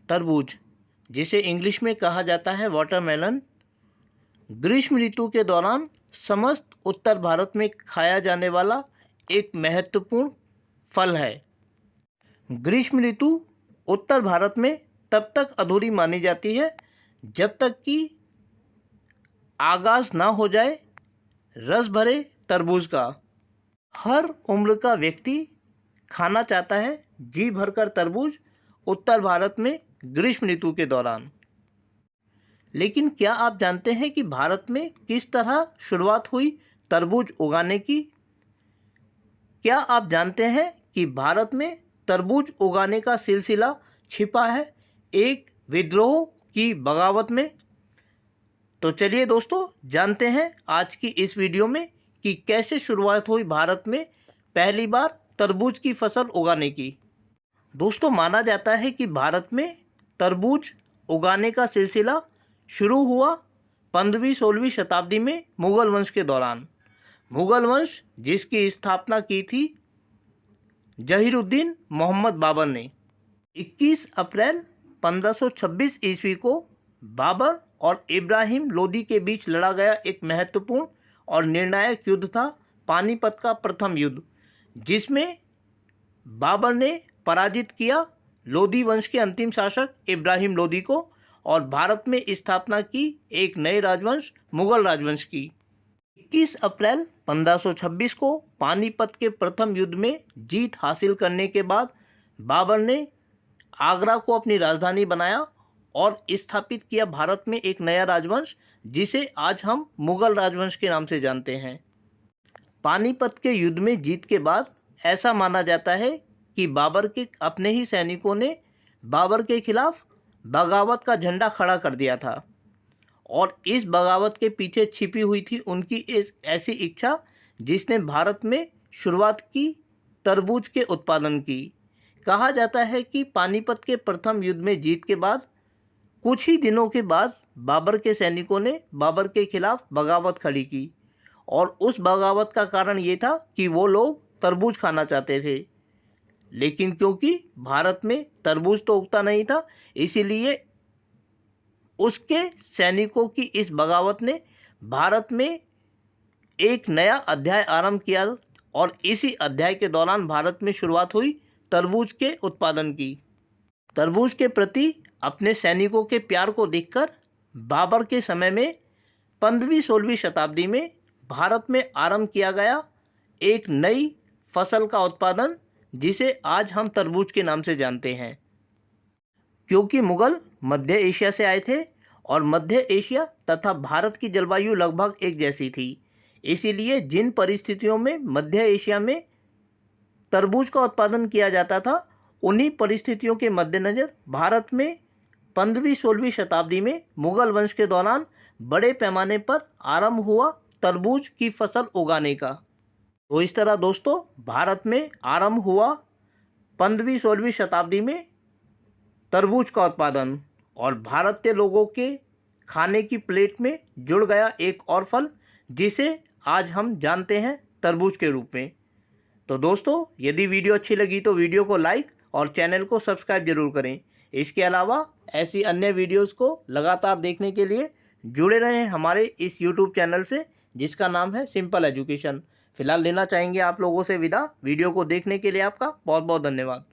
तरबूज, जिसे इंग्लिश में कहा जाता है वाटरमेलन, ग्रीष्म ऋतु के दौरान समस्त उत्तर भारत में खाया जाने वाला एक महत्वपूर्ण फल है। ग्रीष्म ऋतु उत्तर भारत में तब तक अधूरी मानी जाती है जब तक कि आगाज़ ना हो जाए रस भरे तरबूज का। हर उम्र का व्यक्ति खाना चाहता है जी भरकर तरबूज उत्तर भारत में ग्रीष्म ऋतु के दौरान। लेकिन क्या आप जानते हैं कि भारत में किस तरह शुरुआत हुई तरबूज उगाने की? क्या आप जानते हैं कि भारत में तरबूज उगाने का सिलसिला छिपा है एक विद्रोह की बगावत में? तो चलिए दोस्तों, जानते हैं आज की इस वीडियो में कि कैसे शुरुआत हुई भारत में पहली बार तरबूज की फसल उगाने की। दोस्तों, माना जाता है कि भारत में तरबूज उगाने का सिलसिला शुरू हुआ 15वीं-16वीं शताब्दी में मुग़ल वंश के दौरान। मुग़ल वंश जिसकी स्थापना की थी जहीरुद्दीन मोहम्मद बाबर ने। 21 अप्रैल 1526 ईस्वी को बाबर और इब्राहिम लोदी के बीच लड़ा गया एक महत्वपूर्ण और निर्णायक युद्ध था पानीपत का प्रथम युद्ध, जिसमें बाबर ने पराजित किया लोदी वंश के अंतिम शासक इब्राहिम लोदी को और भारत में स्थापना की एक नए राजवंश मुग़ल राजवंश की। 21 अप्रैल 1526 को पानीपत के प्रथम युद्ध में जीत हासिल करने के बाद बाबर ने आगरा को अपनी राजधानी बनाया और स्थापित किया भारत में एक नया राजवंश, जिसे आज हम मुग़ल राजवंश के नाम से जानते हैं। पानीपत के युद्ध में जीत के बाद ऐसा माना जाता है कि बाबर के अपने ही सैनिकों ने बाबर के खिलाफ बगावत का झंडा खड़ा कर दिया था और इस बगावत के पीछे छिपी हुई थी उनकी इस ऐसी इच्छा जिसने भारत में शुरुआत की तरबूज के उत्पादन की। कहा जाता है कि पानीपत के प्रथम युद्ध में जीत के बाद कुछ ही दिनों के बाद बाबर के सैनिकों ने बाबर के खिलाफ बगावत खड़ी की और उस बगावत का कारण ये था कि वो लोग तरबूज खाना चाहते थे। लेकिन क्योंकि भारत में तरबूज तो उगता नहीं था, इसीलिए उसके सैनिकों की इस बगावत ने भारत में एक नया अध्याय आरंभ किया और इसी अध्याय के दौरान भारत में शुरुआत हुई तरबूज के उत्पादन की। तरबूज के प्रति अपने सैनिकों के प्यार को देखकर बाबर के समय में 15वीं-16वीं शताब्दी में भारत में आरंभ किया गया एक नई फसल का उत्पादन, जिसे आज हम तरबूज के नाम से जानते हैं। क्योंकि मुग़ल मध्य एशिया से आए थे और मध्य एशिया तथा भारत की जलवायु लगभग एक जैसी थी, इसीलिए जिन परिस्थितियों में मध्य एशिया में तरबूज का उत्पादन किया जाता था, उन्हीं परिस्थितियों के मद्देनज़र भारत में 15वीं-16वीं शताब्दी में मुग़ल वंश के दौरान बड़े पैमाने पर आरंभ हुआ तरबूज की फसल उगाने का। तो इस तरह दोस्तों, भारत में आरंभ हुआ 15वीं-16वीं शताब्दी में तरबूज का उत्पादन और भारत के लोगों के खाने की प्लेट में जुड़ गया एक और फल, जिसे आज हम जानते हैं तरबूज के रूप में। तो दोस्तों, यदि वीडियो अच्छी लगी तो वीडियो को लाइक और चैनल को सब्सक्राइब जरूर करें। इसके अलावा ऐसी अन्य वीडियोस को लगातार देखने के लिए जुड़े रहें हमारे इस यूट्यूब चैनल से, जिसका नाम है सिंपल एजुकेशन। फिलहाल लेना चाहेंगे आप लोगों से विदा। वीडियो को देखने के लिए आपका बहुत बहुत धन्यवाद।